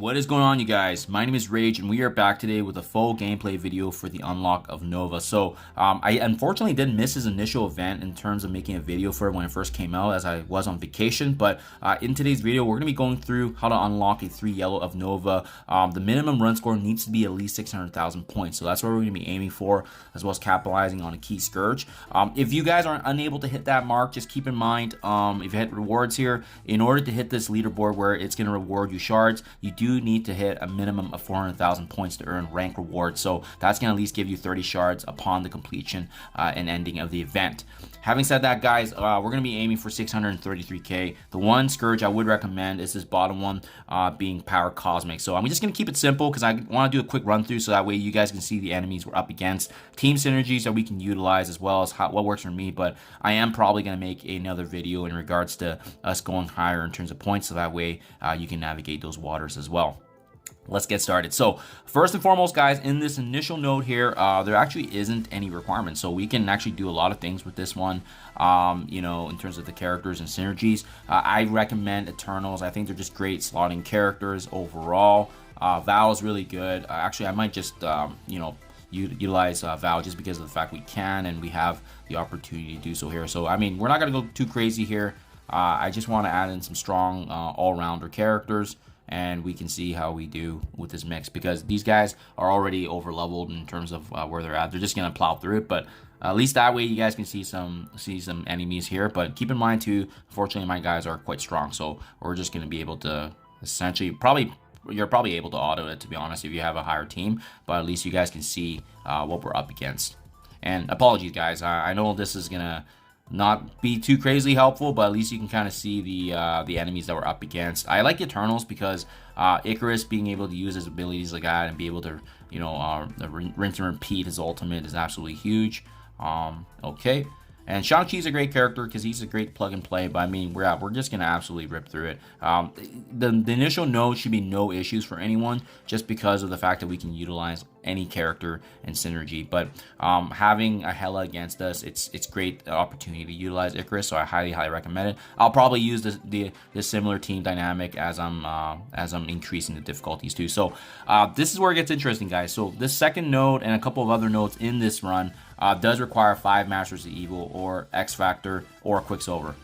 What is going on, you guys? My name is Rayge, and we are back today with a full gameplay video for the unlock of Nova. So I unfortunately did miss his initial event in terms of making a video for it when it first came out, as I was on vacation. But in today's video, we're going to be going through how to unlock a 3 yellow of Nova. The minimum run score needs to be at least 600,000 points, so that's what we're going to be aiming for, as well as capitalizing on a key Scourge. If you guys are unable to hit that mark, just keep in mind, if you hit rewards here, in order to hit this leaderboard where it's going to reward you shards, you do need to hit a minimum of 400,000 points to earn rank rewards. So that's going to at least give you 30 shards upon the completion and ending of the event. Having said that, guys, we're going to be aiming for 633k. The one Scourge I would recommend is this bottom one, being Power Cosmic. So I'm just going to keep it simple because I want to do a quick run through so that way you guys can see the enemies we're up against, team synergies that we can utilize, as well as what works for me. But I am probably going to make another video in regards to us going higher in terms of points, so that way you can navigate those waters as well. Let's get started. So first and foremost, guys, in this initial node here, there actually isn't any requirements, so we can actually do a lot of things with this one, you know, in terms of the characters and synergies. I recommend Eternals. I think they're just great slotting characters overall. Val is really good. Actually, I might just you know, utilize Val just because of the fact we can and we have the opportunity to do so here. So I mean, we're not going to go too crazy here. I just want to add in some strong all-rounder characters, and we can see how we do with this mix, because these guys are already over leveled in terms of where they're at. They're just gonna plow through it, but at least that way you guys can see some enemies here. But keep in mind too, unfortunately my guys are quite strong, so we're just gonna be able to essentially you're probably able to auto it, to be honest, if you have a higher team, but at least you guys can see what we're up against. And apologies, guys, I know this is gonna not be too crazy helpful, but at least you can kind of see the enemies that we're up against. I like Eternals because Icarus being able to use his abilities like that and be able to, you know, rinse and repeat his ultimate is absolutely huge. Okay. And Shang-Chi is a great character because he's a great plug and play, but I mean, we're just going to absolutely rip through it. The initial node should be no issues for anyone, just because of the fact that we can utilize any character and synergy. But having a Hela against us, it's great opportunity to utilize Icarus, so I highly recommend it. I'll probably use the similar team dynamic as I'm increasing the difficulties too. So this is where it gets interesting, guys. So this second node and a couple of other nodes in this run does require 5 Masters of Evil or X Factor or Quicksilver.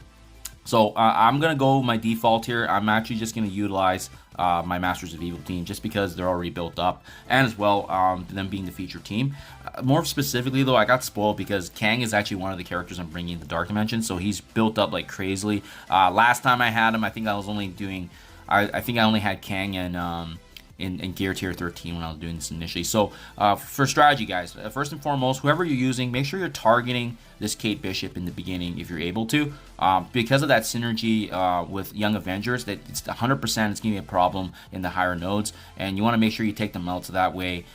So I'm going to go with my default here. I'm actually just going to utilize my Masters of Evil team just because they're already built up, and as well them being the featured team. More specifically though, I got spoiled because Kang is actually one of the characters I'm bringing in the Dark Dimension, so he's built up like crazily. Last time I had him, I think I was only doing, I think I only had Kang and in gear tier 13 when I was doing this initially. So for strategy, guys, first and foremost, whoever you're using, make sure you're targeting this Kate Bishop in the beginning if you're able to, because of that synergy with Young Avengers, that it's 100% it's going to be a problem in the higher nodes, and you want to make sure you take them out so that way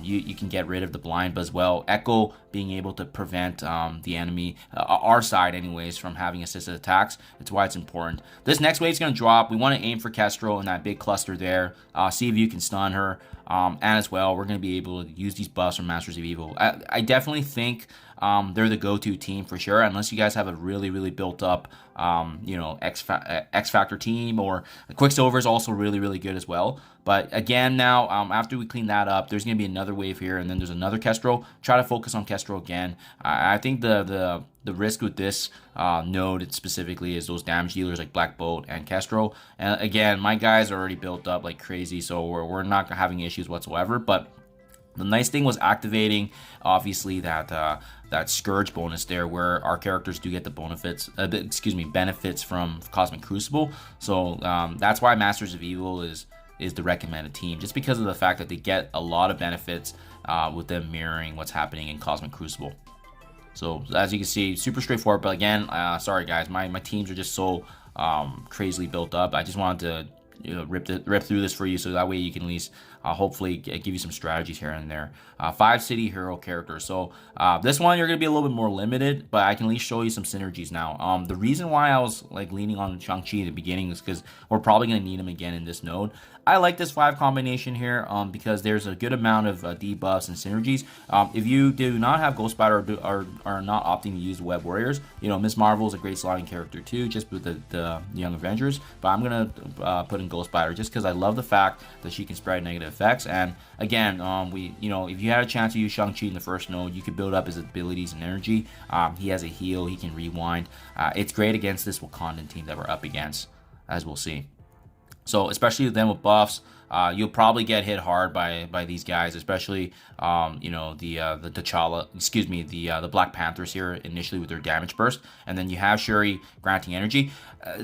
you can get rid of the blind, but as well Echo being able to prevent the enemy, our side anyways, from having assisted attacks. It's why it's important. This next wave is going to drop. We want to aim for Kestrel in that big cluster there, see if you can stun her, and as well we're going to be able to use these buffs from Masters of Evil. I definitely think they're the go-to team for sure, unless you guys have a really built up you know, X Factor team, or Quicksilver is also really good as well. But again, now after we clean that up, there's gonna be another wave here, and then there's another Kestrel. Try to focus on Kestrel again. I think the risk with this node specifically is those damage dealers like Black Bolt and Kestrel. And again, my guys are already built up like crazy, so we're not having issues whatsoever. But the nice thing was activating, obviously, that Scourge bonus there, where our characters do get the benefits from Cosmic Crucible. So that's why Masters of Evil is the recommended team, just because of the fact that they get a lot of benefits with them mirroring what's happening in Cosmic Crucible. So as you can see, super straightforward. But again, sorry guys, my teams are just so crazily built up. I just wanted to, you know, rip through this for you, so that way you can at least hopefully give you some strategies here and there. 5 city hero characters. So this one you're gonna be a little bit more limited, but I can at least show you some synergies now. The reason why I was like leaning on Shang-Chi in the beginning is because we're probably gonna need him again in this node. I like this 5 combination here because there's a good amount of debuffs and synergies. If you do not have Ghost Spider or are not opting to use Web Warriors, you know, Miss Marvel is a great slotting character too, just with the Young Avengers. But I'm gonna put in Ghost Spider just because I love the fact that she can spread negative effects. And again, you know, if you had a chance to use Shang-Chi in the first node, you could build up his abilities and energy. He has a heal, he can rewind. It's great against this Wakandan team that we're up against, as we'll see. So especially then with buffs, you'll probably get hit hard by these guys, especially you know, the T'Challa, excuse me, the Black Panthers here initially with their damage burst, and then you have Shuri granting energy.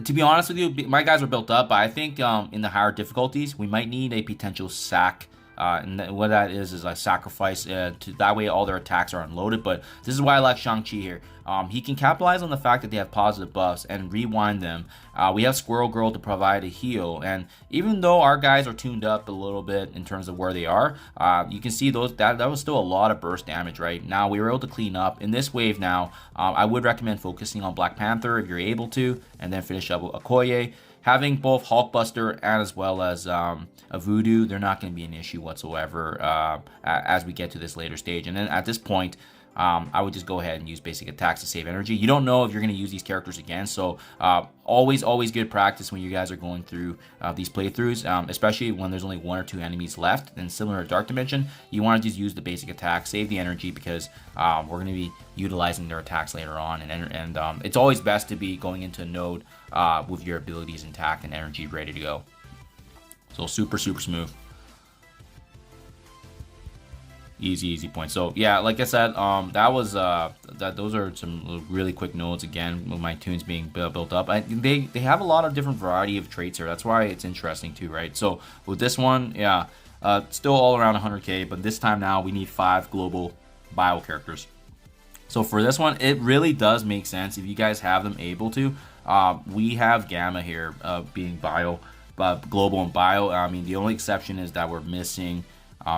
To be honest with you, my guys are built up, but I think in the higher difficulties we might need a potential sack. And what that is a sacrifice to that way all their attacks are unloaded. But this is why I like Shang-Chi here. He can capitalize on the fact that they have positive buffs and rewind them. We have Squirrel Girl to provide a heal, and even though our guys are tuned up a little bit in terms of where they are, you can see that was still a lot of burst damage. Right now we were able to clean up in this wave. Now I would recommend focusing on Black Panther if you're able to, and then finish up with Okoye. Having both Hulkbuster and as well as a Voodoo, they're not going to be an issue whatsoever as we get to this later stage. And then at this point, I would just go ahead and use basic attacks to save energy. You don't know if you're going to use these characters again, so always good practice when you guys are going through these playthroughs, especially when there's only 1 or 2 enemies left. And similar to Dark Dimension, you want to just use the basic attack, save the energy, because we're going to be utilizing their attacks later on. And it's always best to be going into a node with your abilities intact and energy ready to go. So super smooth. Easy point. So yeah, like I said, that was those are some really quick nodes again with my tunes being built up. They have a lot of different variety of traits here. That's why it's interesting too, right? So with this one, yeah, still all around 100k, but this time now we need 5 global bio characters. So for this one, it really does make sense if you guys have them able to. We have Gamma here being bio, but global and bio. I mean, the only exception is that we're missing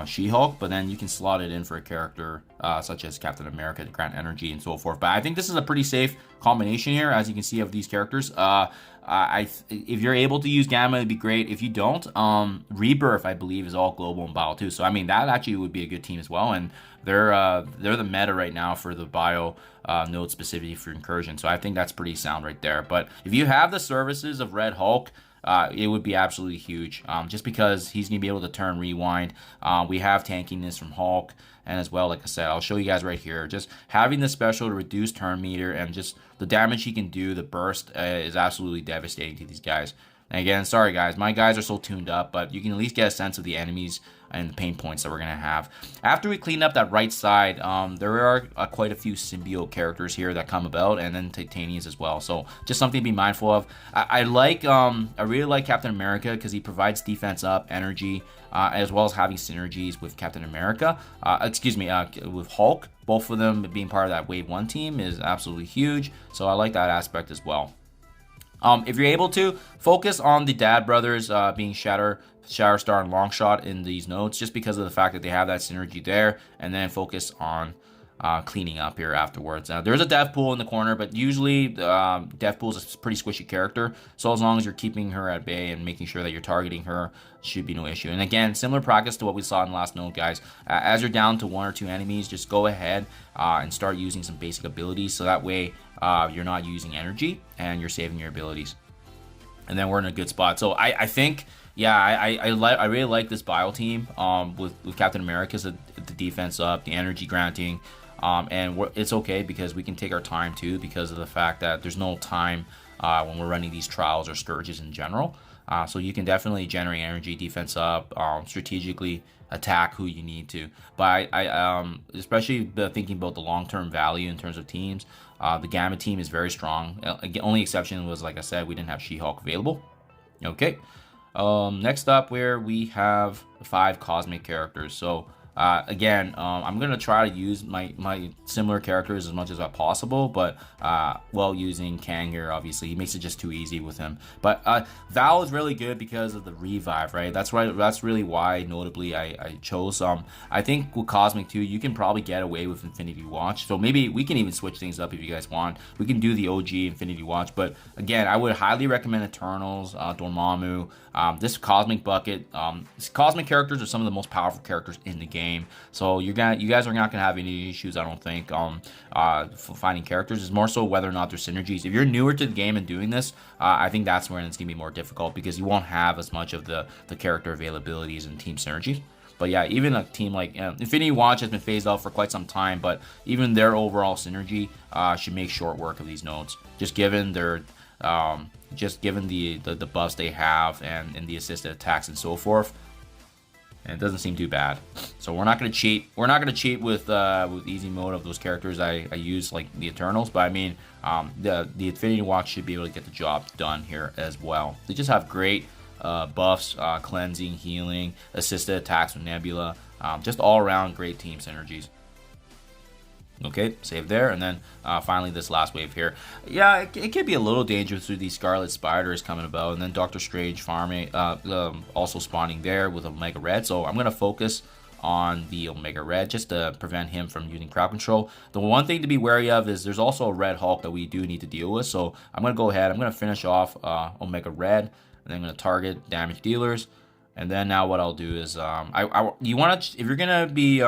She-Hulk, but then you can slot it in for a character such as Captain America to grant energy and so forth. But I think this is a pretty safe combination here, as you can see, of these characters. If you're able to use Gamma, it'd be great. If you don't, Rebirth, I believe, is all global and bio too. So I mean, that actually would be a good team as well. And they're the meta right now for the bio node specifically for Incursion. So I think that's pretty sound right there. But if you have the services of Red Hulk, it would be absolutely huge, just because he's going to be able to turn rewind. We have tankiness from Hulk, and as well, like I said, I'll show you guys right here. Just having the special to reduce turn meter and just the damage he can do, the burst, is absolutely devastating to these guys. And again, sorry guys, my guys are so tuned up, but you can at least get a sense of the enemies and the pain points that we're going to have. After we clean up that right side, there are quite a few symbiote characters here that come about, and then Titanians as well. So just something to be mindful of. I really like Captain America because he provides defense up, energy, as well as having synergies with Captain America. With Hulk. Both of them being part of that Wave 1 team is absolutely huge. So I like that aspect as well. If you're able to, focus on the Dad brothers being Shatterstar and Longshot in these nodes, just because of the fact that they have that synergy there, and then focus on cleaning up here afterwards. There's a Deathpool in the corner, but usually Deathpool is a pretty squishy character, so as long as you're keeping her at bay and making sure that you're targeting her, should be no issue. And again, similar practice to what we saw in the last node, guys. As you're down to 1 or 2 enemies, just go ahead and start using some basic abilities, so that way you're not using energy and you're saving your abilities. And then we're in a good spot. So I think, yeah, I really like this bio team with Captain America's the defense up, the energy granting, and it's okay because we can take our time too, because of the fact that there's no time when we're running these trials or Scourges in general. So you can definitely generate energy, defense up, strategically attack who you need to. But I especially thinking about the long-term value in terms of teams, the Gamma team is very strong. Only exception was, like I said, we didn't have She-Hulk available. Okay. Next up, where we have 5 cosmic characters. So Again, I'm gonna try to use my similar characters as much as possible, but while using Kang here, obviously he makes it just too easy with him. But Val is really good because of the revive, right? That's right. That's really why, notably, I chose. I think with Cosmic 2, you can probably get away with Infinity Watch. So maybe we can even switch things up if you guys want. We can do the OG Infinity Watch, but again, I would highly recommend Eternals, Dormammu. This Cosmic Bucket, Cosmic characters are some of the most powerful characters in the game. So you guys are not gonna have any issues, I don't think, finding characters. It's more so whether or not there's synergies. If you're newer to the game and doing this, I think that's where it's gonna be more difficult because you won't have as much of the character availabilities and team synergies. But yeah, even a team like Infinity Watch has been phased out for quite some time, but even their overall synergy should make short work of these nodes, just given their the buffs they have and the assisted attacks and so forth. And it doesn't seem too bad. So we're not gonna cheat. We're not gonna cheat with easy mode of those characters I use, like the Eternals. But I mean, the Infinity Watch should be able to get the job done here as well. They just have great buffs, cleansing, healing, assisted attacks with Nebula, just all around great team synergies. Okay, save there, and then finally this last wave here. Yeah, it can be a little dangerous through these Scarlet Spiders coming about, and then Doctor Strange farming, also spawning there with Omega Red. So I'm gonna focus on the Omega Red just to prevent him from using crowd control. The one thing to be wary of is there's also a Red Hulk that we do need to deal with. So I'm gonna go ahead. I'm gonna finish off Omega Red, and then I'm gonna target damage dealers. And then now what I'll do is you want to, if you're gonna be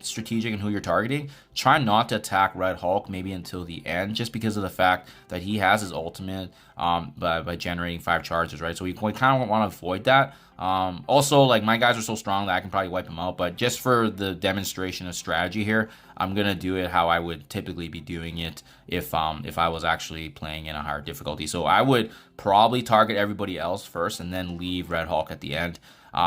strategic in who you're targeting, try not to attack Red Hulk maybe until the end, just because of the fact that he has his ultimate by generating 5 charges, right? So we kind of want to avoid that. Also, like, my guys are so strong that I can probably wipe him out, but just for the demonstration of strategy here, I'm gonna do it how I would typically be doing it if I was actually playing in a higher difficulty. So I would probably target everybody else first and then leave Red Hulk at the end.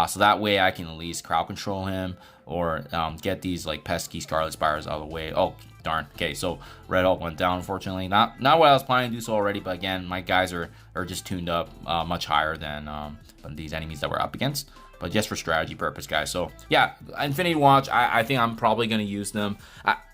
So that way I can at least crowd control him or get these like pesky Scarlet Spiders out of the way. Oh, darn. Okay, so Red Hulk went down, unfortunately. Not what I was planning to do so already, but again, my guys are just tuned up much higher than these enemies that we're up against. But just for strategy purpose, guys. So yeah, Infinity Watch, I think I'm probably going to use them.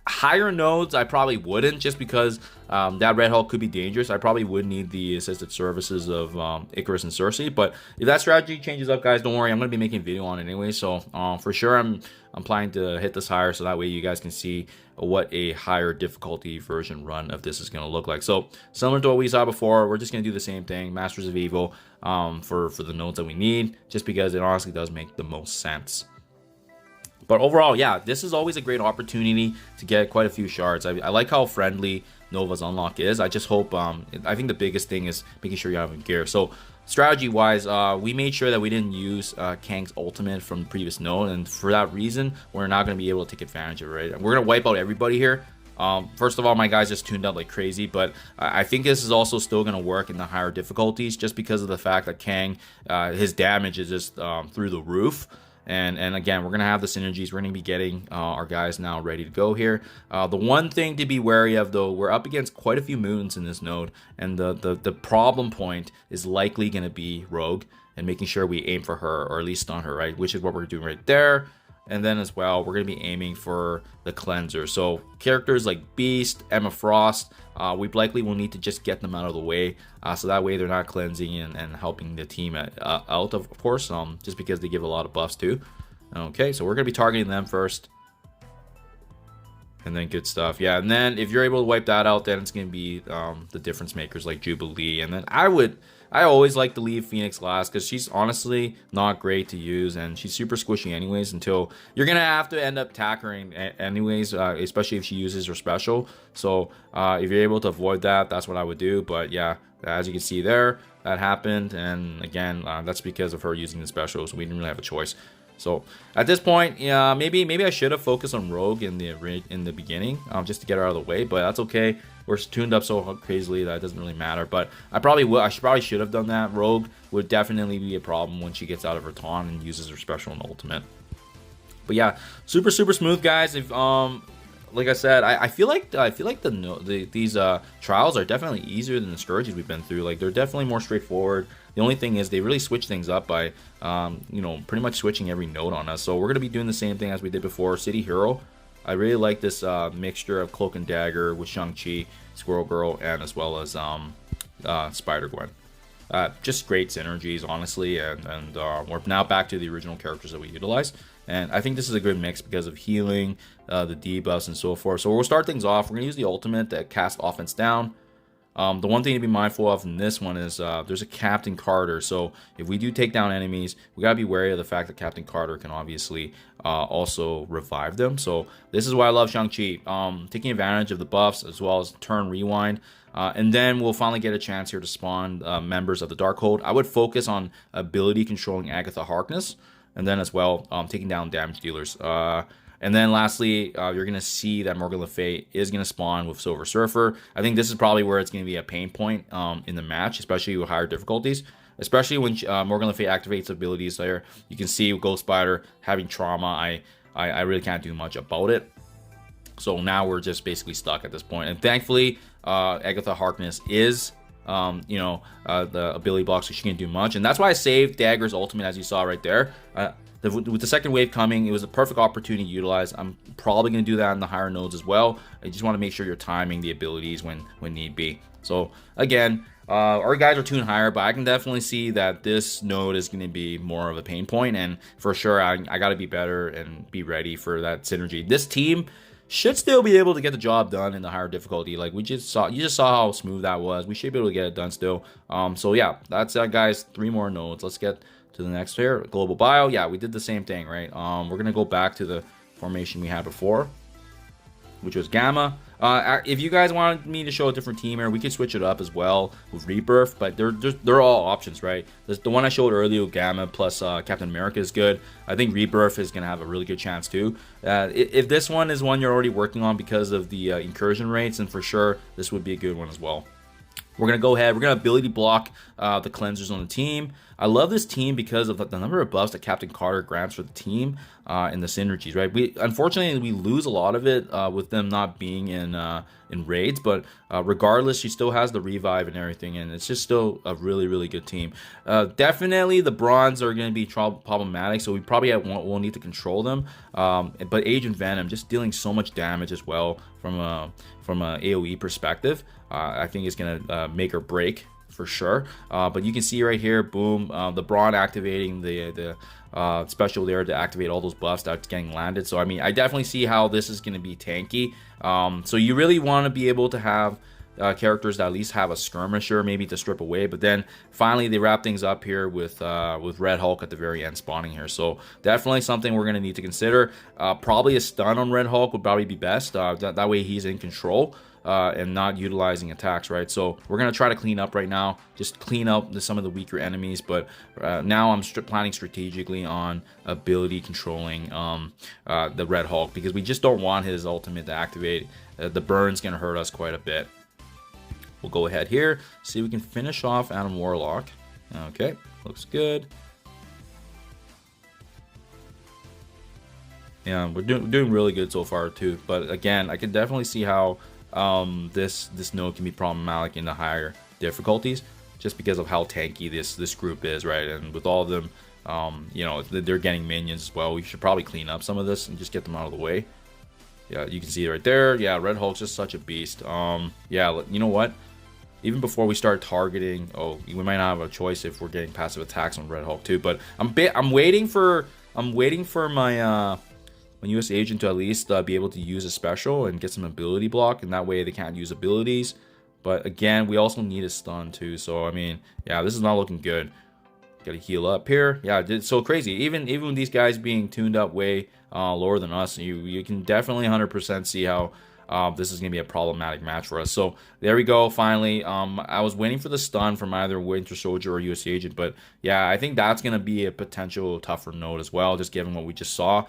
Higher nodes, I probably wouldn't, just because that Red Hulk could be dangerous. I probably would need the assisted services of Icarus and Cersei. But if that strategy changes up, guys, don't worry. I'm going to be making a video on it anyway. So for sure, I'm planning to hit this higher, so that way you guys can see what a higher difficulty version run of this is going to look like. So similar to what we saw before, we're just going to do the same thing, Masters of Evil, for the nodes that we need, just because it honestly does make the most sense. But overall, yeah, this is always a great opportunity to get quite a few shards. I like how friendly Nova's unlock is. I just hope, I think the biggest thing is making sure you have gear. So strategy-wise, we made sure that we didn't use Kang's ultimate from the previous node, and for that reason, we're not going to be able to take advantage of it, right? We're going to wipe out everybody here. First of all, my guys just tuned out like crazy, but I think this is also still going to work in the higher difficulties, just because of the fact that Kang, his damage is just through the roof. And again, we're going to have the synergies. We're going to be getting our guys now ready to go here. The one thing to be wary of, though, we're up against quite a few mutants in this node. And the problem point is likely going to be Rogue and making sure we aim for her, or at least stun her, right? Which is what we're doing right there. And then as well, we're going to be aiming for the cleanser. So characters like Beast, Emma Frost, we likely will need to just get them out of the way. So that way they're not cleansing and helping the team out, of course, just because they give a lot of buffs too. Okay, so we're going to be targeting them first. And then good stuff. Yeah, and then if you're able to wipe that out, then it's going to be the difference makers like Jubilee. And then I always like to leave Phoenix last, because she's honestly not great to use, and she's super squishy anyways, until you're going to have to end up tackling anyways, especially if she uses her special. So if you're able to avoid that, that's what I would do. But yeah, as you can see there, that happened. And again, that's because of her using the special, so we didn't really have a choice. So at this point, yeah, maybe I should have focused on Rogue in the beginning, just to get her out of the way. But that's okay. We're tuned up so crazily that it doesn't really matter. But I probably should have done that. Rogue would definitely be a problem when she gets out of her taunt and uses her special and ultimate. But yeah, super smooth, guys. If like I said, I feel like these trials are definitely easier than the Scourges we've been through. Like they're definitely more straightforward. The only thing is they really switch things up by you know, pretty much switching every node on us. So we're gonna be doing the same thing as we did before. City Hero. I really like this mixture of Cloak and Dagger with Shang-Chi, Squirrel Girl, and as well as Spider-Gwen. Just great synergies, honestly, and we're now back to the original characters that we utilized. And I think this is a good mix because of healing, the debuffs, and so forth. So we'll start things off. We're going to use the ultimate that casts offense down. The one thing to be mindful of in this one is there's a Captain Carter. So if we do take down enemies, we got to be wary of the fact that Captain Carter can obviously also revive them. So this is why I love Shang-Chi. Taking advantage of the buffs as well as turn rewind. And then we'll finally get a chance here to spawn members of the Darkhold. I would focus on ability controlling Agatha Harkness. And then as well, taking down damage dealers. And then lastly, you're going to see that Morgan Le Fay is going to spawn with Silver Surfer. I think this is probably where it's going to be a pain point in the match, especially with higher difficulties. Especially when Morgan Le Fay activates abilities there. You can see with Ghost Spider having trauma. I really can't do much about it. So now we're just basically stuck at this point. And thankfully, Agatha Harkness is... you know, the ability block, so she can't do much, and that's why I saved Dagger's ultimate, as you saw right there. With the second wave coming, it was a perfect opportunity to utilize. I'm probably going to do that in the higher nodes as well. I just want to make sure you're timing the abilities when need be. So again, our guys are tuned higher, but I can definitely see that this node is going to be more of a pain point, and for sure I got to be better and be ready for that synergy. This team should still be able to get the job done in the higher difficulty. Like you just saw how smooth that was. We should be able to get it done still. So yeah, that's that, guys. 3 more nodes. Let's get to the next here. Global Bio. Yeah, we did the same thing, right? We're gonna go back to the formation we had before, which was Gamma. If you guys wanted me to show a different team here, we could switch it up as well with Rebirth, but they're all options, right? The one I showed earlier with Gamma plus Captain America is good. I think Rebirth is going to have a really good chance too. If this one is one you're already working on because of the incursion rates, then for sure this would be a good one as well. We're going to go ahead. We're going to ability block the cleansers on the team. I love this team because of the number of buffs that Captain Carter grants for the team and the synergies, right? Unfortunately, we lose a lot of it with them not being in raids, but regardless, she still has the revive and everything, and it's just still a really, really good team. Definitely, the bronze are going to be problematic, so we probably won't need to control them. But Agent Venom just dealing so much damage as well from a AOE perspective. I think it's going to make or break for sure. But you can see right here, boom, the Brawn activating the special there to activate all those buffs that's getting landed. So I mean, I definitely see how this is going to be tanky. So you really want to be able to have characters that at least have a skirmisher maybe to strip away, but then finally they wrap things up here with Red Hulk at the very end spawning here. So definitely something we're going to need to consider. Probably a stun on Red Hulk would probably be best. That way he's in control and not utilizing attacks, right? So we're going to try to clean up right now, just clean up some of the weaker enemies, but now I'm planning strategically on ability controlling the Red Hulk, because we just don't want his ultimate to activate. The burn's going to hurt us quite a bit. We'll go ahead here, see if we can finish off Adam Warlock. Okay, looks good. Yeah, we're doing really good so far too. But again, I can definitely see how this node can be problematic in the higher difficulties, just because of how tanky this group is, right? And with all of them, you know, they're getting minions as well. We should probably clean up some of this and just get them out of the way. Yeah, you can see it right there. Yeah, Red Hulk's just such a beast. Yeah, you know what? Even before we start targeting, we might not have a choice if we're getting passive attacks on Red Hulk too. But I'm waiting for my US agent to at least be able to use a special and get some ability block, and that way they can't use abilities. But again, we also need a stun too. So I mean, yeah, this is not looking good. Gotta heal up here. Yeah, it's so crazy. Even with these guys being tuned up way lower than us, you can definitely 100% see how this is going to be a problematic match for us. So there we go, finally. I was waiting for the stun from either Winter Soldier or US Agent, but yeah, I think that's going to be a potential tougher node as well, just given what we just saw.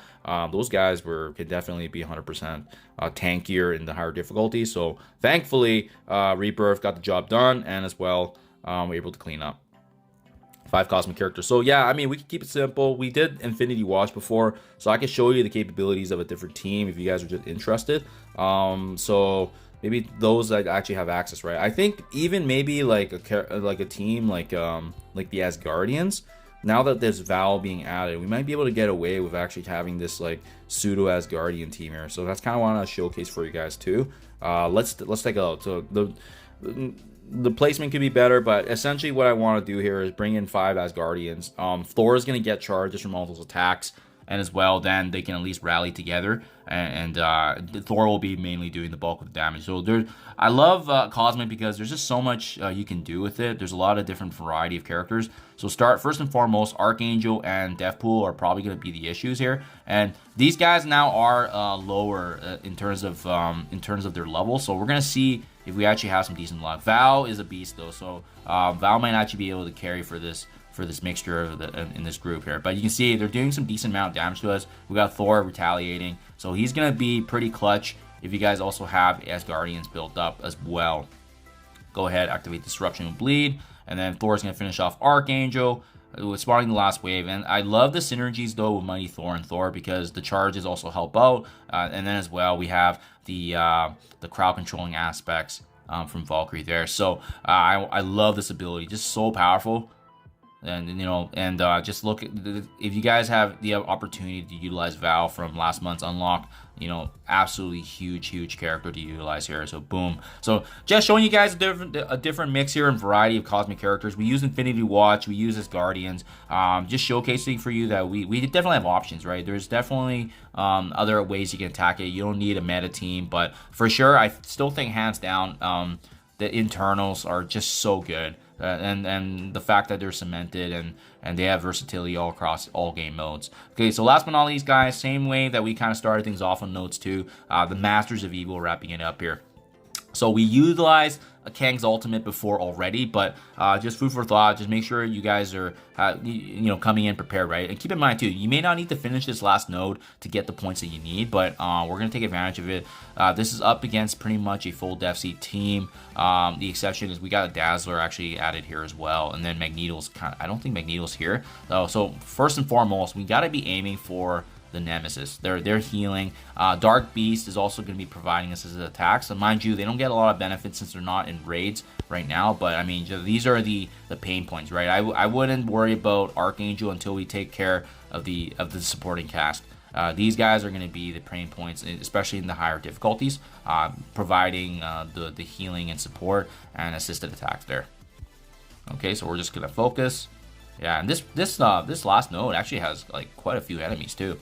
Those guys could definitely be 100% tankier in the higher difficulty. So thankfully, Rebirth got the job done, and as well, we're able to clean up. 5 cosmic characters. So yeah, I mean, we can keep it simple. We did Infinity Watch before, so I can show you the capabilities of a different team if you guys are just interested. So maybe those that actually have access, right? I think even maybe like a team like the Asgardians. Now that there's Val being added, we might be able to get away with actually having this like pseudo Asgardian team here. So that's kind of what I want to showcase for you guys too. Let's take a look. So the placement could be better, but essentially what I want to do here is bring in 5 Asgardians. Thor is going to get charges from all those attacks, and as well, then they can at least rally together, and Thor will be mainly doing the bulk of the damage. So I love Cosmic because there's just so much you can do with it. There's a lot of different variety of characters. So first and foremost, Archangel and Deathpool are probably going to be the issues here, and these guys now are lower in terms of their level. So we're going to see if we actually have some decent luck. Val is a beast though, so Val might actually be able to carry for this mixture of in this group here. But you can see they're doing some decent amount of damage to us. We got Thor retaliating, so he's gonna be pretty clutch if you guys also have Asgardians built up as well. Go ahead, activate Disruption and Bleed, and then Thor's gonna finish off Archangel with spawning the last wave. And I love the synergies though with Mighty Thor and Thor, because the charges also help out, and then as well we have the crowd controlling aspects from Valkyrie there. So I love this ability, just so powerful. And just look at if you guys have the opportunity to utilize Val from last month's unlock, absolutely huge character to utilize here. So boom. So just showing you guys a different mix here and variety of cosmic characters. We use Infinity Watch, we use Asgardians, just showcasing for you that we definitely have options, right? There's definitely other ways you can attack it. You don't need a meta team, but for sure I still think hands down the internals are just so good. And the fact that they're cemented and they have versatility all across all game modes. Okay, so last but not least, guys, same way that we kind of started things off on notes 2, the Masters of Evil, wrapping it up here. So we utilized a Kang's ultimate before already, but just food for thought. Just make sure you guys are coming in prepared, right? And keep in mind too, you may not need to finish this last node to get the points that you need, but we're gonna take advantage of it. This is up against pretty much a full Death Seat team. The exception is we got a Dazzler actually added here as well, and then Magneto's I don't think Magneto's here. So first and foremost, we got to be aiming for the Nemesis. They're healing. Dark Beast is also going to be providing us as attacks. So mind you, they don't get a lot of benefits since they're not in raids right now. But I mean, these are the pain points, right? I wouldn't worry about Archangel until we take care of the supporting cast. These guys are going to be the pain points, especially in the higher difficulties, providing the healing and support and assisted attacks there. Okay, so we're just going to focus. Yeah, and this last node actually has like quite a few enemies too.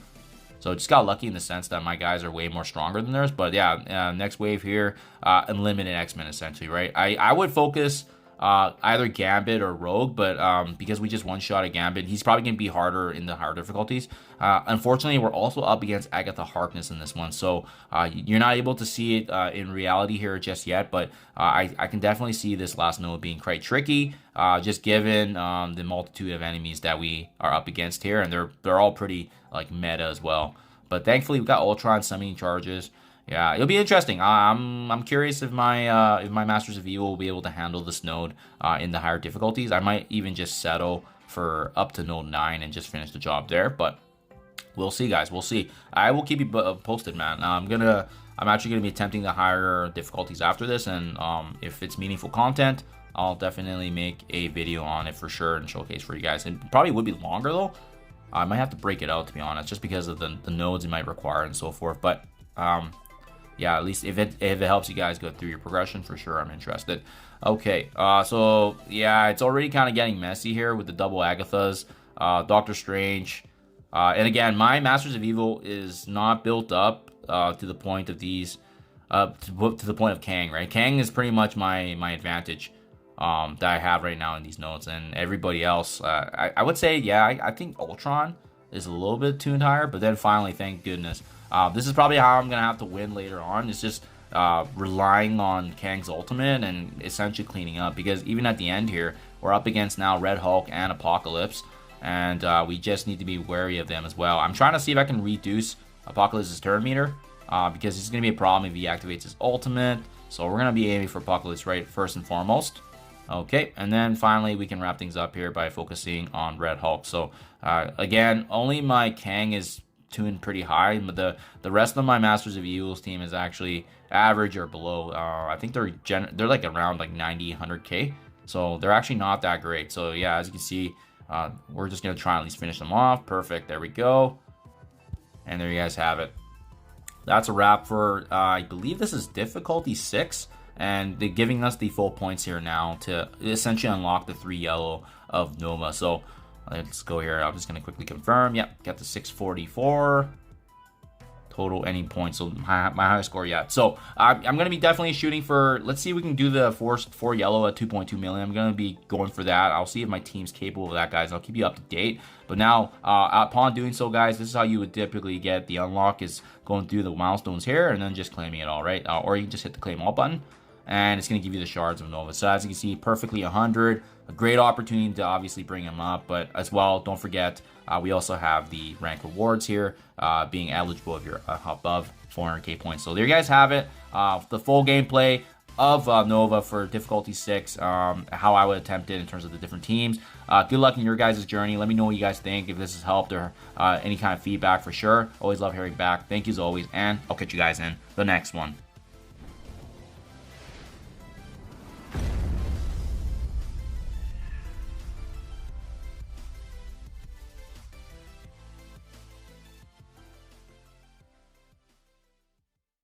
So just got lucky in the sense that my guys are way more stronger than theirs. But yeah, next wave here, Unlimited X-Men essentially, right? I would focus either Gambit or Rogue, but because we just one-shot a Gambit, he's probably going to be harder in the higher difficulties. Unfortunately, we're also up against Agatha Harkness in this one, so you're not able to see it in reality here just yet, but I can definitely see this last node being quite tricky, just given the multitude of enemies that we are up against here, and they're all pretty like meta as well. But thankfully, we got Ultron summoning charges. Yeah, it'll be interesting. I'm curious if my Masters of Evil will be able to handle this node in the higher difficulties. I might even just settle for up to node 9 and just finish the job there. But we'll see, guys. We'll see. I will keep you posted, man. I'm actually gonna be attempting the higher difficulties after this, and if it's meaningful content, I'll definitely make a video on it for sure and showcase for you guys. It probably would be longer though. I might have to break it out, to be honest, just because of the nodes it might require and so forth. But yeah, at least if it helps you guys go through your progression, for sure, I'm interested. Okay, so yeah, it's already kind of getting messy here with the double Agathas, Doctor Strange, and again, my Masters of Evil is not built up to the point of these, to the point of Kang, right? Kang is pretty much my advantage that I have right now in these nodes, and everybody else, I would say, yeah, I think Ultron is a little bit tuned higher, but then finally, thank goodness. This is probably how I'm going to have to win later on. It's just relying on Kang's ultimate and essentially cleaning up. Because even at the end here, we're up against now Red Hulk and Apocalypse. And we just need to be wary of them as well. I'm trying to see if I can reduce Apocalypse's turn meter. Because it's going to be a problem if he activates his ultimate. So we're going to be aiming for Apocalypse right first and foremost. Okay, and then finally we can wrap things up here by focusing on Red Hulk. So again, only my Kang is tuned pretty high, but the rest of my Masters of Evils team is actually average or below. I think they're like around like 90, 100k, so they're actually not that great. So yeah, as you can see, we're just gonna try and at least finish them off. Perfect, there we go, and there you guys have it. That's a wrap for, I believe this is difficulty 6, and they're giving us the full points here now to essentially unlock the 3 yellow of Nova. So let's go here. I'm just going to quickly confirm. Yep, got the 644 total ending points, so my highest score yet. So I'm going to be definitely shooting for, let's see if we can do the 4 yellow at 2.2 million. I'm going to be going for that. I'll see if my team's capable of that, guys. I'll keep you up to date. But now, upon doing so, guys, this is how you would typically get the unlock, is going through the milestones here and then just claiming it all, right? Or you can just hit the claim all button, and it's going to give you the shards of Nova. So as you can see, perfectly 100. A great opportunity to obviously bring them up, but as well, don't forget, we also have the rank rewards here, being eligible if you're above 400k points. So there you guys have it, the full gameplay of Nova for difficulty 6, how I would attempt it in terms of the different teams. Good luck in your guys' journey. Let me know what you guys think, if this has helped, or any kind of feedback for sure. Always love hearing back. Thank you as always, and I'll catch you guys in the next one.